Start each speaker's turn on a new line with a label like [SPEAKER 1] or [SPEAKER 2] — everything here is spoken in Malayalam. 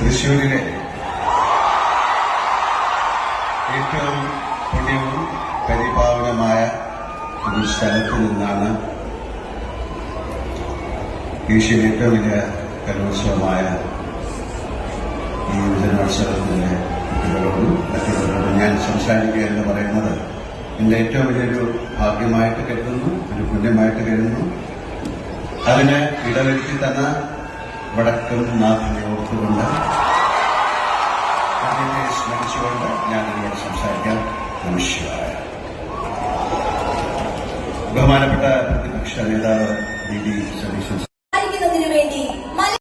[SPEAKER 1] തൃശ്ശൂരിലെ ഏറ്റവും പുണ്യവും പരിപാവനമായ ഒരു സ്ഥലത്ത് നിന്നാണ് ഏഷ്യയിലെ ഏറ്റവും വലിയ കലോത്സവമായ ഈ യുവജനോത്സവത്തിന്റെ കുട്ടികളോടും മറ്റുള്ളവരോടും ഞാൻ സംസാരിക്കുക എന്ന് പറയുന്നത് എന്റെ ഏറ്റവും വലിയൊരു ഭാഗ്യമായിട്ട് കരുതുന്നു, ഒരു പുണ്യമായിട്ട് കരുതുന്നു. അതിന് ഇടവരുത്തി തന്ന വടക്കും നാഥനെ ഓർത്തുകൊണ്ട് അദ്ദേഹത്തെ സ്മരിച്ചുകൊണ്ട് ഞാൻ നിങ്ങളോട് സംസാരിക്കാൻ നമസ്കാര. ബഹുമാനപ്പെട്ട പ്രതിപക്ഷ നേതാവ് DD സതീശൻ
[SPEAKER 2] വേണ്ടി